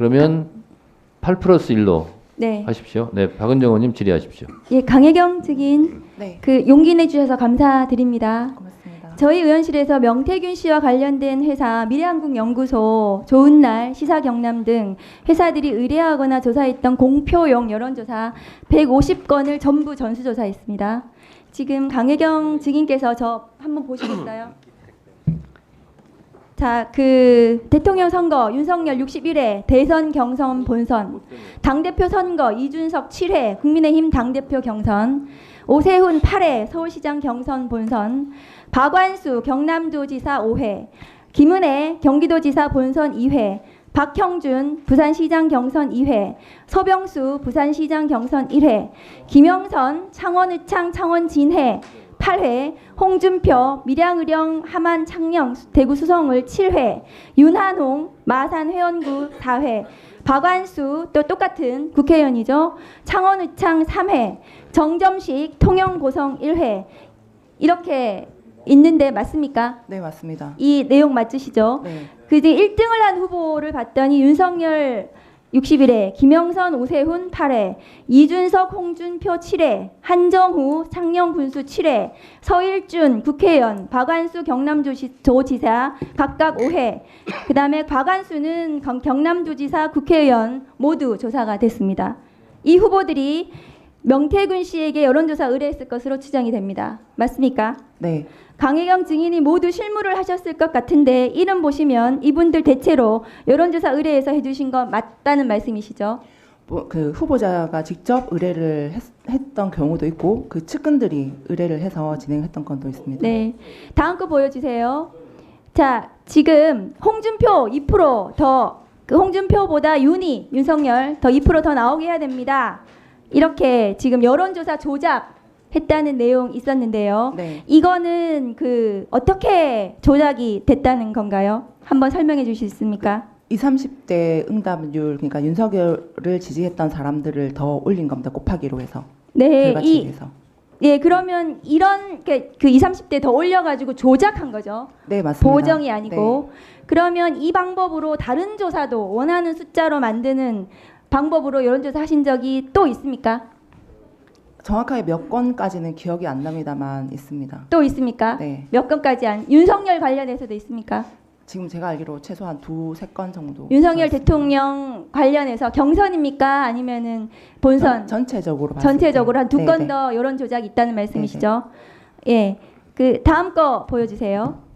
그러면 8 플러스 1로 네. 하십시오. 네, 박은정 의원님 질의하십시오. 예, 강혜경 증인 네, 그 용기 내주셔서 감사드립니다. 고맙습니다. 저희 의원실에서 명태균 씨와 관련된 회사 미래한국연구소, 좋은날, 시사경남 등 회사들이 의뢰하거나 조사했던 공표용 여론조사 150건을 전부 전수조사했습니다. 지금 강혜경 증인께서 저 한번 보시겠어요? 자, 그 대통령 선거 윤석열 61회, 대선 경선 본선, 당대표 선거 이준석 7회, 국민의힘 당대표 경선, 오세훈 8회, 서울시장 경선 본선, 박완수 경남도지사 5회, 김은혜 경기도지사 본선 2회, 박형준 부산시장 경선 2회, 서병수 부산시장 경선 1회, 김영선 창원의창 창원진해 8회, 홍준표 밀양의령 함안 창녕 대구 수성을 7회, 윤한홍 마산 회원구 4회, 박완수 또 똑같은 국회의원이죠. 창원의창 3회, 정점식 통영고성 1회 이렇게 있는데 맞습니까? 네, 맞습니다. 이 내용 맞으시죠? 네, 그 이제 1등을 한 후보를 봤더니 윤석열 61회, 김영선, 오세훈 8회, 이준석, 홍준표 7회, 한정후, 창녕군수 7회, 서일준 국회의원, 박완수 경남도지사 각각 5회, 그 다음에 박완수는 경남도지사 국회의원 모두 조사가 됐습니다. 이 후보들이 명태균 씨에게 여론조사 의뢰했을 것으로 추정이 됩니다. 맞습니까? 네, 강혜경 증인이 모두 실무를 하셨을 것 같은데 이름 보시면 이분들 대체로 여론조사 의뢰해서 해주신 거 맞다는 말씀이시죠? 그 후보자가 직접 의뢰를 했던 경우도 있고 그 측근들이 의뢰를 해서 진행했던 건도 있습니다. 네. 다음 거 보여주세요. 자, 지금 홍준표 2%더 그 홍준표보다 윤석열 더 2%더 나오게 해야 됩니다. 이렇게 지금 여론조사 조작했다는 내용 있었는데요. 네, 이거는 그 어떻게 조작이 됐다는 건가요? 한번 설명해 주실 수 있습니까? 20, 30대 응답률 그러니까 윤석열을 지지했던 사람들을 더 올린 겁니다. 곱하기로 해서 네, 결과치에서. 예, 그러면 이런 그 20, 30대 더 올려가지고 조작한 거죠. 네, 맞습니다. 보정이 아니고. 그러면 이 방법으로 다른 조사도 원하는 숫자로 만드는 방법으로 여론조사 하신 적이 또 있습니까? 정확하게 몇 건까지는 기억이 안 납니다만 있습니다. 또 있습니까? 네, 몇 건까지 윤석열 관련해서도 있습니까? 지금 제가 알기로 최소한 2, 3건 정도. 윤석열 있습니다. 대통령 관련해서 경선입니까? 아니면은 본선? 전체적으로 봤을 전체적으로 때. 한 두 네, 건 네. 더 여론 조작이 있다는 말씀이시죠? 예. 그 다음 거 보여주세요.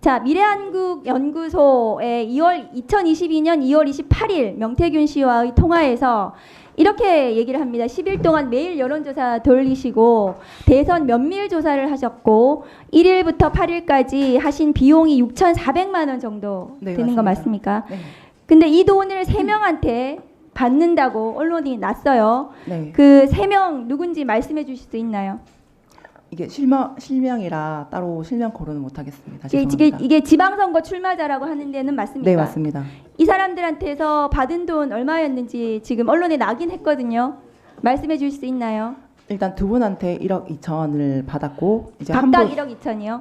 자, 미래한국 연구소의 2022년 2월 28일 명태균 씨와의 통화에서 이렇게 얘기를 합니다. 10일 동안 매일 여론조사 돌리시고 대선 면밀 조사를 하셨고 1일부터 8일까지 하신 비용이 6,400만 원 정도 네, 되는 거 맞습니다. 맞습니까? 네, 근데 이 돈을 3명한테 받는다고 언론이 났어요. 네. 그 3명 누군지 말씀해 주실 수 있나요? 이게 실명이라 따로 실명 거론은 못 하겠습니다. 이게, 죄송합니다. 이게 지방선거 출마자라고 하는 데는 맞습니까? 네, 맞습니다. 이 사람들한테서 받은 돈 얼마였는지 지금 언론에 나긴 했거든요. 말씀해 주실 수 있나요? 일단 두 분한테 1억 2천을 받았고 이제 각각 한 분 1억 2천이요?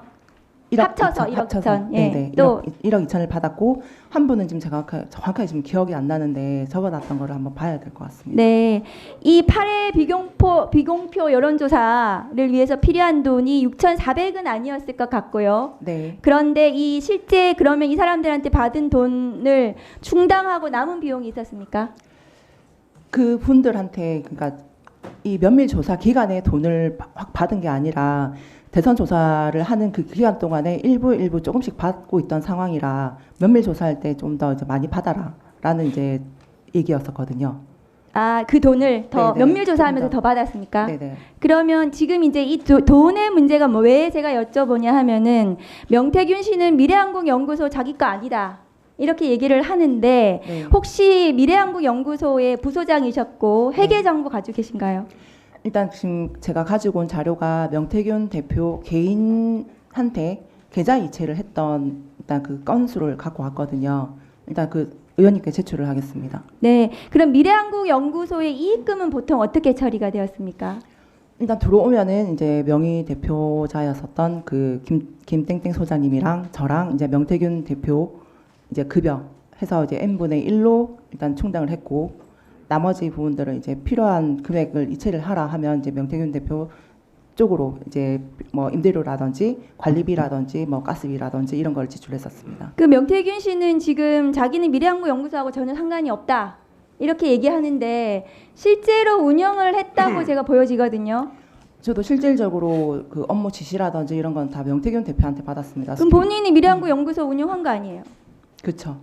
1억 합쳐서 1억 2천. 예. 네, 또 1억 2천을 받았고 한 분은 지금 제가 정확하게 지금 기억이 안 나는데 적어놨던 거를 한번 봐야 될 것 같습니다. 네. 이 8회 비공표 여론조사를 위해서 필요한 돈이 6,400은 아니었을 것 같고요. 네, 그런데 이 실제 그러면 이 사람들한테 받은 돈을 충당하고 남은 비용이 있었습니까? 그 분들한테 그러니까 이 면밀 조사 기간에 돈을 확 받은 게 아니라 대선 조사를 하는 그 기간 동안에 일부 조금씩 받고 있던 상황이라 면밀 조사할 때 좀 더 이제 많이 받아라라는 이제 얘기였었거든요. 아, 그 돈을 더 네네. 면밀 조사하면서 좀 더 받았습니까? 네네. 그러면 지금 이제 이 돈의 문제가 뭐 왜 제가 여쭤보냐 하면은 명태균 씨는 미래한국연구소 자기 거 아니다. 이렇게 얘기를 하는데 네. 혹시 미래한국연구소의 부소장이셨고 회계 정보 가지고 계신가요? 일단 지금 제가 가지고 온 자료가 명태균 대표 개인한테 계좌 이체를 했던 일단 그 건수를 갖고 왔거든요. 일단 그 의원님께 제출을 하겠습니다. 네. 그럼 미래한국연구소의 이익금은 보통 어떻게 처리가 되었습니까? 일단 들어오면은 이제 명의 대표자였었던 그 김땡땡 소장님이랑 저랑 이제 명태균 대표 이제 급여 해서 이제 n분의 1로 일단 충당을 했고 나머지 부분들은 이제 필요한 금액을 이체를 하라 하면 이제 명태균 대표 쪽으로 이제 뭐 임대료라든지 관리비라든지 뭐 가스비라든지 이런 걸 지출했었습니다. 그 명태균 씨는 지금 자기는 미래항구 연구소하고 전혀 상관이 없다 이렇게 얘기하는데 실제로 운영을 했다고 제가 보여지거든요. 저도 실질적으로 그 업무 지시라든지 이런 건 다 명태균 대표한테 받았습니다. 그럼 본인이 미래항구 연구소 운영한 거 아니에요? 그렇죠.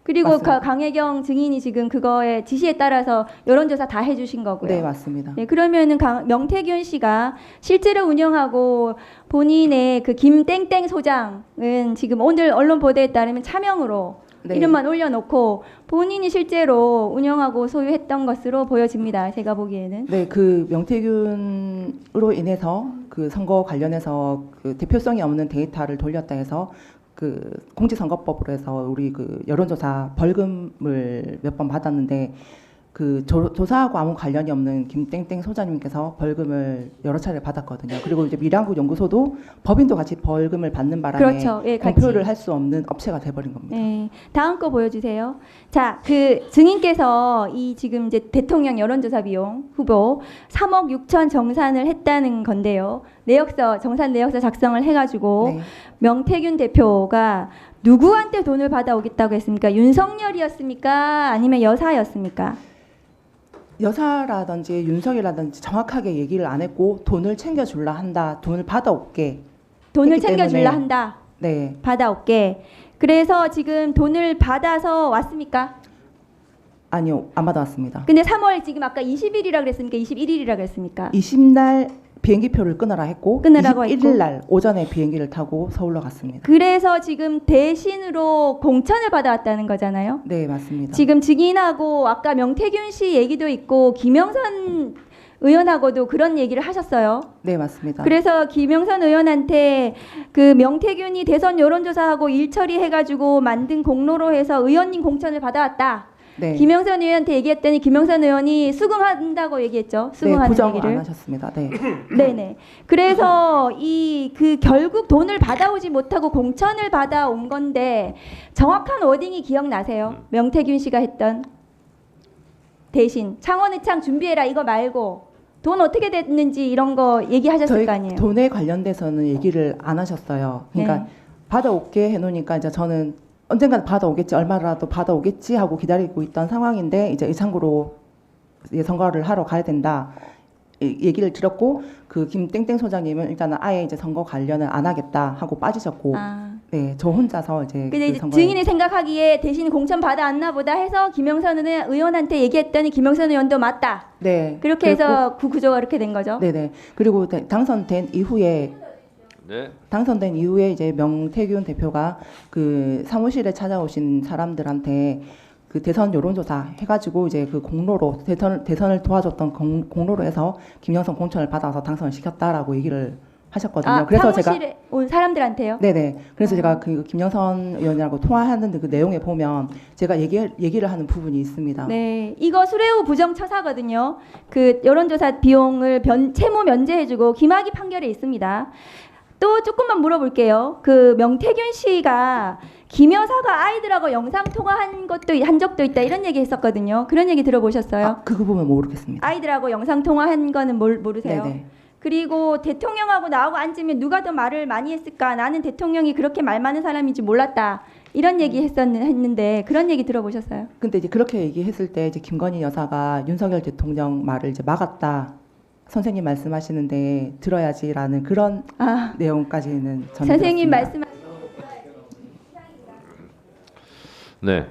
그리고 맞습니다. 강혜경 증인이 지금 그거에 지시에 따라서 여론조사 다 해주신 거고요. 네, 맞습니다. 네, 그러면은 명태균 씨가 실제로 운영하고 본인의 그 김땡땡 소장은 지금 오늘 언론 보도에 따르면 차명으로 네. 이름만 올려놓고 본인이 실제로 운영하고 소유했던 것으로 보여집니다. 제가 보기에는. 네, 그 명태균으로 인해서 그 선거 관련해서 그 대표성이 없는 데이터를 돌렸다 해서 그 공직선거법으로 해서 우리 그 여론조사 벌금을 몇 번 받았는데 그 조사하고 아무 관련이 없는 김땡땡 소장님께서 벌금을 여러 차례 받았거든요. 그리고 이제 미래항구 연구소도 법인도 같이 벌금을 받는 바람에 그렇죠. 예, 같이. 공표를 할 수 없는 업체가 돼버린 겁니다. 네, 다음 거 보여주세요. 자, 그 증인께서 이 지금 이제 대통령 여론조사 비용 후보 3억 6천 정산을 했다는 건데요. 내역서 정산 내역서 작성을 해가지고 네. 명태균 대표가 누구한테 돈을 받아오겠다고 했습니까? 윤석열이었습니까? 아니면 여사였습니까? 여사라든지 윤석이라든지 정확하게 얘기를 안 했고 돈을 챙겨줄라 한다. 돈을 받아올게. 돈을 했기 챙겨줄라 때문에. 한다. 네. 받아올게. 그래서 지금 돈을 받아서 왔습니까? 아니요. 안 받아왔습니다. 근데 3월 지금 아까 20일이라 그랬습니까? 21일이라 그랬습니까? 20날 비행기표를 끊으라 했고 끊으라고 21일 날 오전에 비행기를 타고 서울로 갔습니다. 그래서 지금 대신으로 공천을 받아왔다는 거잖아요. 네, 맞습니다. 지금 증인하고 아까 명태균 씨 얘기도 있고 김영선 의원하고도 그런 얘기를 하셨어요. 네, 맞습니다. 그래서 김영선 의원한테 그 명태균이 대선 여론조사하고 일 처리해가지고 만든 공로로 해서 의원님 공천을 받아왔다. 네. 김영선 의원한테 얘기했더니 김영선 의원이 수긍한다고 얘기했죠. 네, 수긍하는 부정 안 얘기를. 하셨습니다. 네. 네네. 그래서 이 그 결국 돈을 받아오지 못하고 공천을 받아온 건데 정확한 워딩이 기억나세요? 명태균 씨가 했던 대신 창원의창 준비해라 이거 말고 돈 어떻게 됐는지 이런 거 얘기하셨을 저희 거 아니에요? 돈에 관련돼서는 얘기를 안 하셨어요. 그러니까 네. 받아올게 해놓으니까 이제 저는 언젠간 받아오겠지, 얼마라도 받아오겠지 하고 기다리고 있던 상황인데 이제 의창구로 선거를 하러 가야 된다. 얘기를 들었고 그 김땡땡 소장님은 일단은 아예 이제 선거 관련을 안 하겠다 하고 빠지셨고, 아. 네, 저 혼자서 이제 근데 그 이제 선거에 증인이 생각하기에 대신 공천 받아왔나 보다 해서 김영선 의원한테 얘기했더니 김영선 의원도 맞다. 네, 그렇게 해서 그 구조가 이렇게 된 거죠. 네네. 그리고 당선된 이후에 네. 당선된 이후에 이제 명태균 대표가 그 사무실에 찾아오신 사람들한테 그 대선 여론조사 해가지고 이제 그 공로로 대선을 도와줬던 공로로 해서 김영선 공천을 받아서 당선을 시켰다라고 얘기를 하셨거든요. 아, 그래서 사무실에 제가 온 사람들한테요? 네네. 그래서 제가 그 김영선 의원이라고 통화하는 그 내용에 보면 제가 얘기를 하는 부분이 있습니다. 네, 이거 수뢰후 부정처사거든요. 그 여론조사 비용을 채무 면제해주고 김학의 판결에 있습니다. 또 조금만 물어볼게요. 그 명태균 씨가 김 여사가 아이들하고 영상 통화한 적도 있다 이런 얘기 했었거든요. 그런 얘기 들어보셨어요? 아, 그 부분 모르겠습니다. 아이들하고 영상 통화한 거는 모르세요? 네네. 그리고 대통령하고 나하고 앉으면 누가 더 말을 많이 했을까? 나는 대통령이 그렇게 말 많은 사람인지 몰랐다. 이런 얘기 했는데 그런 얘기 들어보셨어요? 근데 이제 그렇게 얘기했을 때 이제 김건희 여사가 윤석열 대통령 말을 이제 막았다. 선생님 말씀하시는데 들어야지라는 그런 아, 내용까지는 저는 선생님 들었습니다. 말씀. 네.